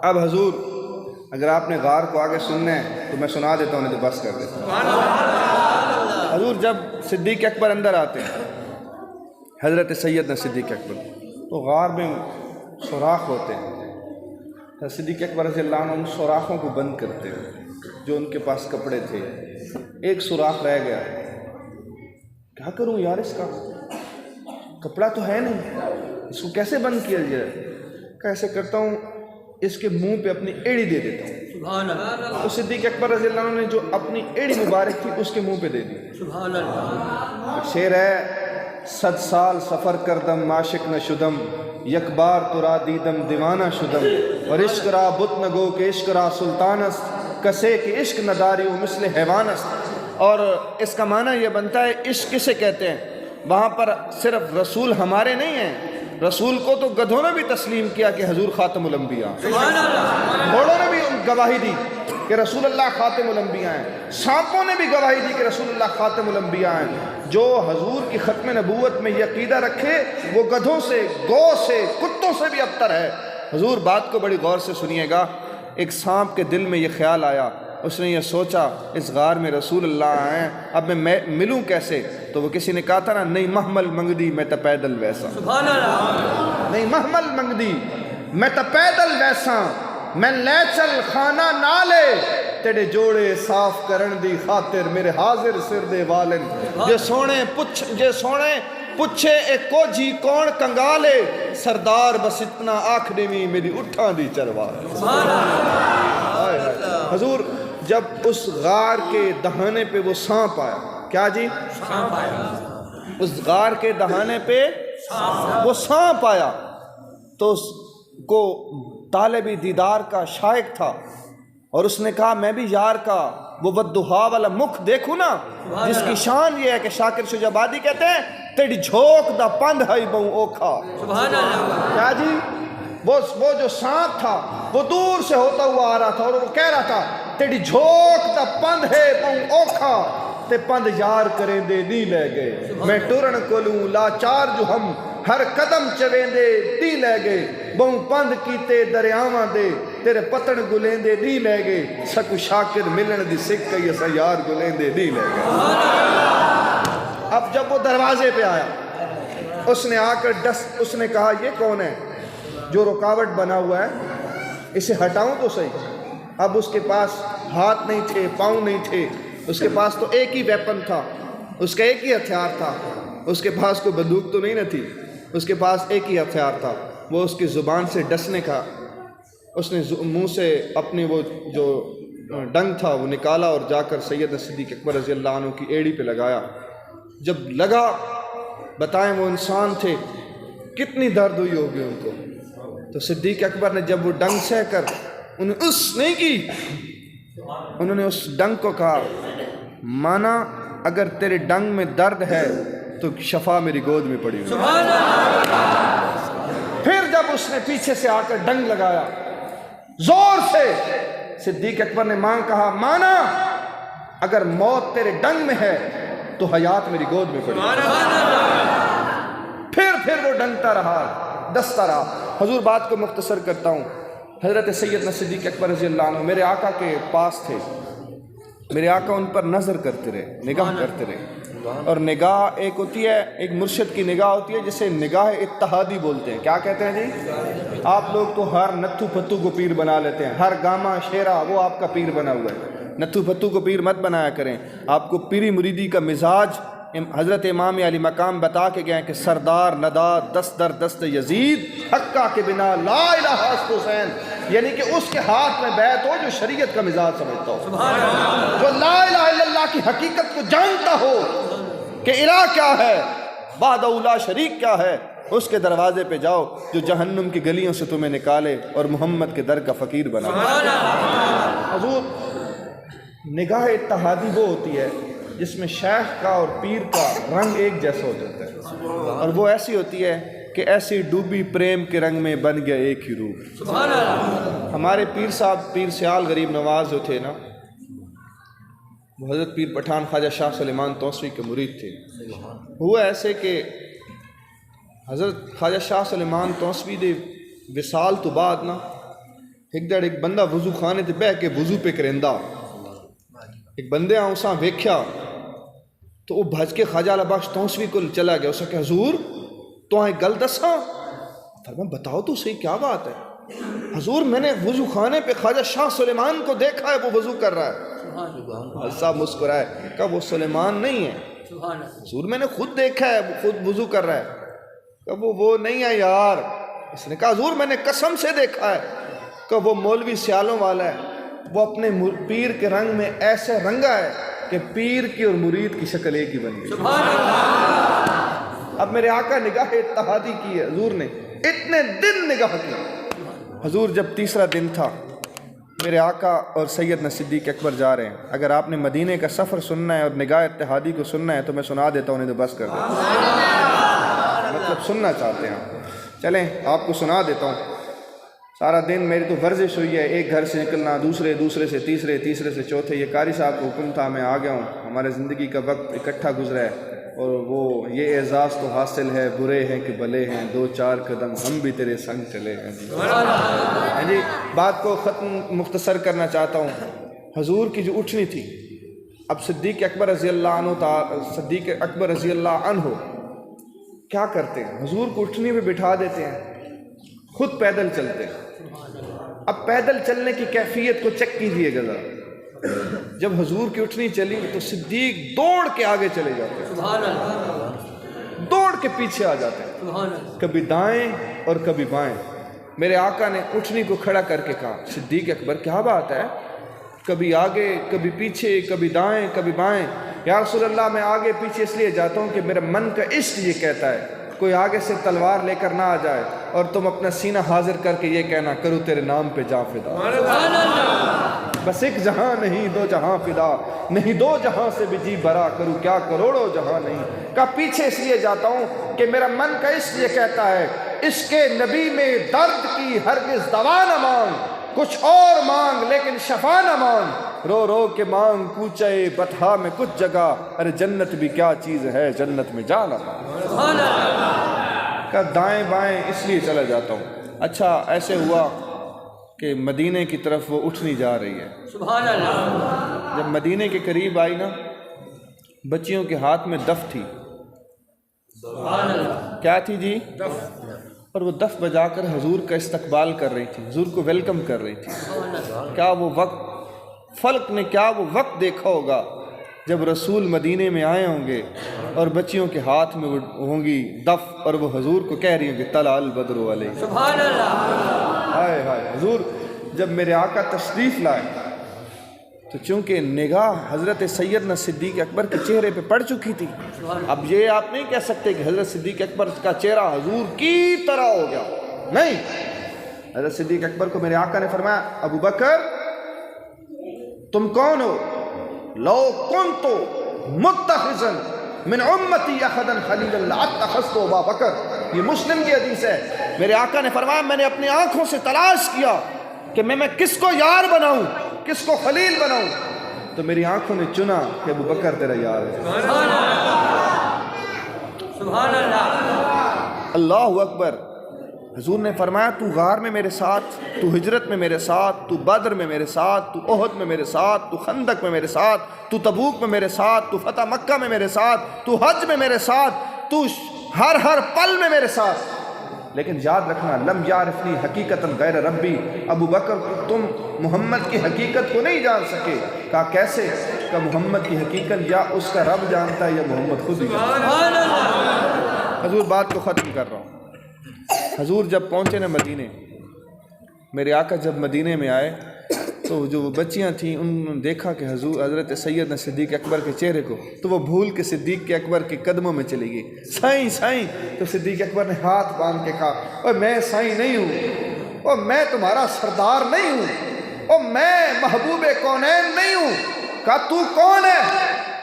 اب حضور اگر آپ نے غار کو آگے سننا ہے تو میں سنا دیتا ہوں، نہیں تو بس کر دیتا ہوں۔ حضور جب صدیق اکبر اندر آتے ہیں، حضرت سیدنا صدیق اکبر، تو غار میں سوراخ ہوتے ہیں۔ صدیق اکبر رضی اللہ عنہ ان سوراخوں کو بند کرتے ہیں جو ان کے پاس کپڑے تھے۔ ایک سوراخ رہ گیا، کیا کروں یار، اس کا کپڑا تو ہے نہیں، اس کو کیسے بند کیا جائے؟ کیسے کرتا ہوں، اس کے منہ پہ اپنی ایڑی دے دیتا ہوں۔ سبحان اللہ۔ تو صدیق اکبر رضی اللہ عنہ نے جو اپنی ایڑی مبارک تھی اس کے منہ پہ دے دی۔ سبحان اللہ۔ شعر ہے، 100 سال سفر کردم عاشق نہ شدم، یک بار ترا دیدم دیوانہ شدم، اور عشق را بت نگو کہ عشق را سلطان است، کسے کہ عشق نداری و مثل حیوان است۔ اور اس کا معنی یہ بنتا ہے عشق کسے کہتے ہیں؟ وہاں پر صرف رسول ہمارے نہیں ہیں، رسول کو تو گدھوں نے بھی تسلیم کیا کہ حضور خاتم الانبیاء، گھوڑوں نے بھی گواہی دی کہ رسول اللہ خاتم الانبیاء ہیں، سانپوں نے بھی گواہی دی کہ رسول اللہ خاتم الانبیاء ہیں۔ جو حضور کی ختم نبوت میں یہ عقیدہ رکھے وہ گدھوں سے، گو سے، کتوں سے بھی ابتر ہے۔ حضور بات کو بڑی غور سے سنیے گا۔ ایک سانپ کے دل میں یہ خیال آیا، اس نے یہ سوچا اس غار میں رسول اللہ ہیں، اب میں ملوں کیسے؟ تو وہ کسی نے کہا تھا نا، نہیں محمل منگدی میں تا پیدل ویسا، سبحان اللہ۔ نہیں محمل منگدی میں تا پیدل ویسا، میں لے چل خانہ نالے تیرے جوڑے صاف کرن دی خاطر میرے حاضر سر دے والن، جے سونے پچھے ایک کو جی کون کنگالے، سردار بس اتنا آکھنے میں میری اٹھاں دی چروار۔ حضور جب اس غار کے دہانے پہ وہ سانپ آیا، کیا جی؟ اس غار کے دہانے پہ وہ سانپ آیا تو اس کو طالب دیدار کا شائق تھا، اور اس نے کہا میں بھی یار کا وہ بددہا والا مکھ دیکھوں نا، جس کی شان یہ ہے کہ شاکر شجابادی کہتے ہیں تیری جھوک دا پند ہے بہوں اوکھا۔ سبحان اللہ۔ کیا جی؟ وہ جو سانپ تھا وہ دور سے ہوتا ہوا آ رہا تھا اور وہ کہہ رہا تھا تیری جھوک دا پند ہے بہوں اوکھا، تے پند یار کریں دے نہیں لے گئے، میں ٹرن کولوں لاچار جو ہم ہر قدم چویں دے دی لے گئے، بہوں پند کیتے دریاواں دے تیرے پتن گلیں دے دی لے گئے، سکو شاکر ملن دی سکھ کئی اسا یار گلیں دے دی لے گئے۔ اب جب وہ دروازے پہ آیا، اس نے آ کر اس نے کہا یہ کون ہے جو رکاوٹ بنا ہوا ہے، اسے ہٹاؤں تو صحیح۔ اب اس کے پاس ہاتھ نہیں تھے، پاؤں نہیں تھے، اس کے پاس تو ایک ہی ویپن تھا، اس کا ایک ہی ہتھیار تھا، اس کے پاس کوئی بندوق تو نہیں نہ تھی، اس کے پاس ایک ہی ہتھیار تھا، وہ اس کی زبان سے ڈسنے کا، اس نے منہ سے اپنی وہ جو ڈنگ تھا وہ نکالا اور جا کر سیدنا صدیق اکبر رضی اللہ عنہ کی ایڑی پہ لگایا۔ جب لگا، بتائیں وہ انسان تھے، کتنی درد ہوئی ہوگی ان کو۔ تو صدیق اکبر نے جب وہ ڈنگ سہ کر انہیں اس نہیں کی، انہوں نے اس ڈنگ کو کہا مانا اگر تیرے ڈنگ میں درد ہے تو شفا میری گود میں پڑی ہوئی۔ سبحان اللہ پھر جب اس نے پیچھے سے آ کر ڈنگ لگایا زور سے، صدیق اکبر نے ماں کہا مانا اگر موت تیرے ڈنگ میں ہے تو حیات میری گود میں پڑی ہوئی۔ پھر وہ ڈنگتا رہا، دستا رہا۔ حضور بات کو مختصر کرتا ہوں، حضرت سیدنا صدیق اکبر رضی اللہ عنہ میرے آقا کے پاس تھے، میرے آقا ان پر نظر کرتے رہے، نگاہ کرتے رہے، اور نگاہ ایک ہوتی ہے، ایک مرشد کی نگاہ ہوتی ہے جسے نگاہ اتحادی بولتے ہیں۔ کیا کہتے ہیں جی؟ آپ لوگ تو ہر نتھو پھتو کو پیر بنا لیتے ہیں، ہر گاما شیرا وہ آپ کا پیر بنا ہوا ہے۔ نتھو پھتو کو پیر مت بنایا کریں، آپ کو پیری مریدی کا مزاج حضرت امام علی مقام بتا کے گئے کہ سردار ندا دست در دست یزید حقہ کے بنا لا الہ حسن حسین، یعنی کہ اس کے ہاتھ میں بیعت ہو جو شریعت کا مزاج سمجھتا ہو، جو لا الہ الا اللہ کی حقیقت کو جانتا ہو کہ الہ کیا ہے، وحدہ لا شریک کیا ہے، اس کے دروازے پہ جاؤ جو جہنم کی گلیوں سے تمہیں نکالے اور محمد کے در کا فقیر بنا۔ حضور نگاہ اتحادی وہ ہوتی ہے جس میں شیخ کا اور پیر کا رنگ ایک جیسا ہو جاتا ہے، اور وہ ایسی ہوتی ہے کہ ایسی ڈوبی پریم کے رنگ میں بن گیا ایک ہی روح۔ سبحان اللہ ہمارے پیر صاحب پیر سیال غریب نواز جو تھے نا، وہ حضرت پیر پٹھان خواجہ شاہ سلیمان توسوی کے مرید تھے۔ ہوا ایسے کہ حضرت خواجہ شاہ سلیمان توسوی دے وصال تو بعد نا ایک بندہ وضو خانے تے بہ کے وضو پہ کرندہ، ایک بندے آؤں ویکھیا تو وہ بھج کے خواجہ علی بخش توسوی کو چلا گیا، اسے کہ حضور تو ایک گل دساں؟ فرمایا بتاؤ تو صحیح کیا بات ہے؟ حضور میں نے وضو خانے پہ خواجہ شاہ سلیمان کو دیکھا ہے، وہ وضو کر رہا ہے۔ صاحب مسکرائے، کہا وہ سلیمان نہیں ہے حضور، میں نے خود دیکھا ہے، وہ خود وضو کر رہا ہے۔ کہا وہ نہیں ہے یار۔ اس نے کہا حضور میں نے قسم سے دیکھا ہے۔ کہا وہ مولوی سیالوں والا ہے، وہ اپنے پیر کے رنگ میں ایسے رنگا ہے کہ پیر کی اور مرید کی شکل ایک ہی بن گئی۔ اب میرے آقا نگاہ اتحادی کی ہے، حضور نے اتنے دن نگاہ کی۔ حضور جب تیسرا دن تھا، میرے آقا اور سیدنا صدیق اکبر جا رہے ہیں۔ اگر آپ نے مدینے کا سفر سننا ہے اور نگاہ اتحادی کو سننا ہے تو میں سنا دیتا ہوں، نہیں تو بس کر دیتا ہوں، مطلب سننا چاہتے ہیں چلیں آپ کو سنا دیتا ہوں۔ سارا دن میری تو ورزش ہوئی ہے، ایک گھر سے نکلنا، دوسرے سے تیسرے، تیسرے سے چوتھے۔ یہ قاری صاحب کو حکم تھا، میں آ گیا ہوں، ہمارے زندگی کا وقت اکٹھا گزرا ہے، اور وہ یہ اعزاز تو حاصل ہے، برے ہیں کہ بھلے ہیں، دو چار قدم ہم بھی تیرے سنگ چلے ہیں۔ جی بات کو ختم مختصر کرنا چاہتا ہوں۔ حضور کی جو اٹھنی تھی، اب صدیق اکبر رضی اللہ عنہ کیا کرتے ہیں؟ حضور کو اٹھنی پہ بٹھا دیتے ہیں، خود پیدل چلتے ہیں۔ اب پیدل چلنے کی کیفیت کو چیک کیجئے گا ذرا۔ جب حضور کی اٹھنی چلی تو صدیق دوڑ کے آگے چلے جاتے ہیں، سبحان اللہ دوڑ کے پیچھے آ جاتے ہیں، سبحان اللہ کبھی دائیں اور کبھی بائیں۔ میرے آقا نے اٹھنی کو کھڑا کر کے کہا صدیق اکبر کیا بات ہے؟ کبھی آگے کبھی پیچھے، کبھی دائیں کبھی بائیں۔ یا رسول اللہ میں آگے پیچھے اس لیے جاتا ہوں کہ میرا من کا عشق یہ کہتا ہے کوئی آگے سے تلوار لے کر نہ آ جائے اور تم اپنا سینہ حاضر کر کے یہ کہنا کرو تیرے نام پہ جاں فدا۔ بس ایک جہاں نہیں دو جہاں فدا، نہیں دو جہاں سے بھی جی بھرا، کروں کیا کروڑوں جہاں نہیں۔ کا پیچھے اس لیے جاتا ہوں کہ میرا من کا عشق یہ کہتا ہے عشق نبی میں درد کی ہرگز دوا نہ مانگ، کچھ اور مانگ لیکن شفا نہ مانگ، رو رو کے مانگ کوچے بطحا میں کچھ جگہ، ارے جنت بھی کیا چیز ہے جنت میں جا نہ مانگ۔ کا دائیں بائیں اس لیے چلا جاتا ہوں۔ اچھا ایسے ہوا کہ مدینے کی طرف وہ اٹھنی جا رہی ہے۔ سبحان اللہ جب مدینے کے قریب آئی نا، بچیوں کے ہاتھ میں دف تھی۔ سبحان اللہ کیا تھی جی؟ اور وہ دف بجا کر حضور کا استقبال کر رہی تھی، حضور کو ویلکم کر رہی تھی۔ کیا وہ وقت فلک نے کیا وہ وقت دیکھا ہوگا جب رسول مدینے میں آئے ہوں گے اور بچیوں کے ہاتھ میں وہ ہوں گی دف، اور وہ حضور کو کہہ رہی ہوں گی طلع البدر علیہ۔ سبحان اللہ ہائے ہائے، حضور جب میرے آقا تشریف لائے تو چونکہ نگاہ حضرت سیدنا صدیق اکبر کے چہرے پہ پڑ چکی تھی، اب یہ آپ نہیں کہہ سکتے کہ حضرت صدیق اکبر کا چہرہ حضور کی طرح ہو گیا، نہیں۔ حضرت صدیق اکبر کو میرے آقا نے فرمایا ابو بکر تم کون ہو؟ لو کنتو متخذا من امتی احدا خلیلا لاتخذت ابا بکر، یہ مسلم کی حدیث ہے۔ میرے آقا نے فرمایا میں نے اپنی آنکھوں سے تلاش کیا کہ میں کس کو یار بناؤں، کس کو خلیل بناؤں، تو میری آنکھوں نے چنا کہ ابو بکر تیرا یار ہے۔ سبحان اللہ، اللہ اکبر۔ حضور نے فرمایا تو غار میں میرے ساتھ، تو ہجرت میں میرے ساتھ، تو بدر میں میرے ساتھ، تو احد میں میرے ساتھ، تو خندق میں میرے ساتھ، تو تبوک میں میرے ساتھ، تو فتح مکہ میں میرے ساتھ، تو حج میں میرے ساتھ، تو ہر پل میں میرے ساتھ، لیکن یاد رکھنا لم یعرفنی حقیقتاً غیر ربی، ابو بکر تم محمد کی حقیقت کو نہیں جان سکے۔ کہا کیسے؟ کہ محمد کی حقیقت یا اس کا رب جانتا ہے یا محمد خود ہی جانتا ہے۔ سبحان اللہ، حضور بات کو ختم کر رہا ہوں۔ حضور جب پہنچے نا مدینے، میرے آقا جب مدینے میں آئے تو جو وہ بچیاں تھیں انہوں نے دیکھا کہ حضرت سیدنا صدیق اکبر کے چہرے کو، تو وہ بھول کے صدیق کے اکبر کے قدموں میں چلی گئی، سائیں سائیں۔ تو صدیق اکبر نے ہاتھ باندھ کے کہا اوہ میں سائیں نہیں ہوں، اوہ میں تمہارا سردار نہیں ہوں، اوہ میں محبوب کونین نہیں ہوں۔ کہا تو کون ہے؟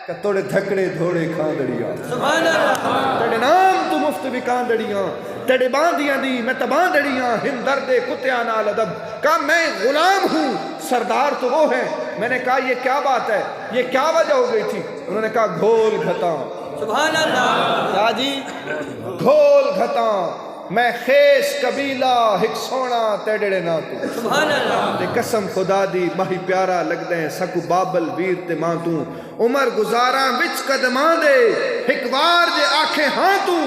کہ توڑے دھکڑے دھوڑے کاندڑیاں، سبحان اللہ، تیرے نام تو مفت بھی کاندڑیاں، تیرے باندیاں دی میں تباندڑیاں، ہم درد کتیاں نال ادب۔ کہا میں غلام ہوں، سردار تو وہ ہیں۔ میں نے کہا یہ کیا بات ہے، یہ کیا وجہ ہو گئی تھی؟ انہوں نے کہا گھول گھتاں۔ سبحان اللہ، کہا جی گھول گھتاں، میں خیش قبیلہ ہک سونا تیڑے نہ تو، سبحان اللہ، تے قسم خدا دی ماہی پیارا لگ دیں سکو بابل ویر تے ماں تو، عمر گزاراں وچ قدماں دے ہک وار جے آکھے ہاں تو،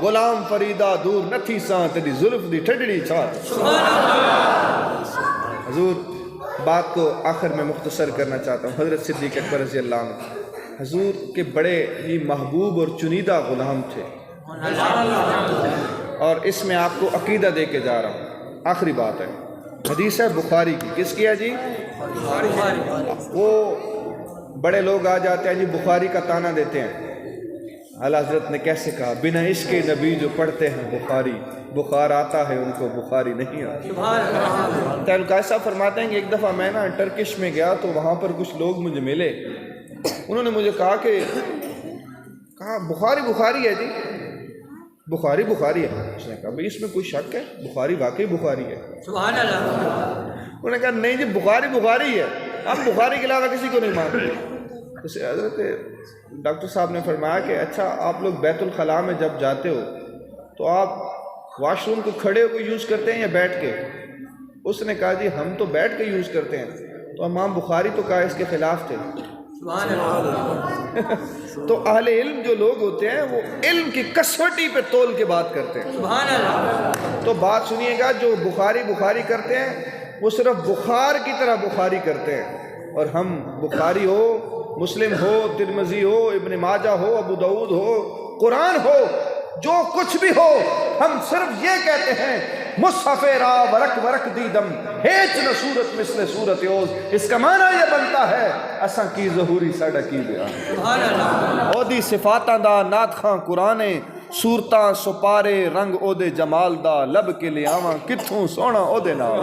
غلام فریدہ دور نتھی ساں تیری زلف دی ٹھڈڑی چھات۔ سبحان اللہ، حضور بات کو آخر میں مختصر کرنا چاہتا ہوں۔ حضرت صدیق اکبر رضی اللہ عنہ حضور کے بڑے ہی محبوب اور چنیدہ غلام تھے، اور اس میں آپ کو عقیدہ دے کے جا رہا ہوں۔ آخری بات ہے، حدیث ہے بخاری کی، کس کی ہے جی؟ وہ بڑے لوگ آ جاتے ہیں جی بخاری کا تانا دیتے ہیں۔ اعلیٰ حضرت نے کیسے کہا بنا عشق نبی جو پڑھتے ہیں بخاری، بخار آتا ہے ان کو بخاری نہیں آتی۔ سبحان اللہ، تعلقہ صاحب فرماتے ہیں کہ ایک دفعہ میں نا ٹرکش میں گیا تو وہاں پر کچھ لوگ مجھے ملے، انہوں نے مجھے کہا بخاری بخاری ہے جی، بخاری بخاری ہے۔ اس نے کہا بھئی اس میں کوئی شک ہے؟ بخاری واقعی بخاری ہے؟ سبحان اللہ، انہوں نے کہا نہیں جی بخاری بخاری ہے، ہم بخاری کے علاوہ کسی کو نہیں مانتے۔ اس حضرت ڈاکٹر صاحب نے فرمایا کہ اچھا آپ لوگ بیت الخلاء میں جب جاتے ہو تو آپ واش روم کو کھڑے ہو کے یوز کرتے ہیں یا بیٹھ کے؟ اس نے کہا جی ہم تو بیٹھ کے یوز کرتے ہیں۔ تو امام بخاری تو کہا اس کے خلاف تھے۔ سبحان اللہ، تو اہل علم جو لوگ ہوتے ہیں وہ علم کی کسوٹی پہ تول کے بات کرتے ہیں۔ سبحان اللہ، تو بات سنیے گا، جو بخاری کرتے ہیں وہ صرف بخار کی طرح بخاری کرتے ہیں، اور ہم بخاری ہو، مسلم ہو، ترمذی ہو، ابن ماجہ ہو، ابو داؤد ہو، قرآن ہو، جو کچھ بھی ہو، ہم صرف یہ کہتے ہیں مصحف را ورق دیدم ہیچ نہ صورت مثل صورت اوز۔ اس کا معنی یہ بنتا ہے اساں کی ظہوری ساڈا کی بیان، سبحان اللہ، اودی صفاتاں دا نات خاں قرآنے، صورتاں سپارے رنگ او دے جمال دا، لب کے لے آواں کتھوں سونا او دے نال۔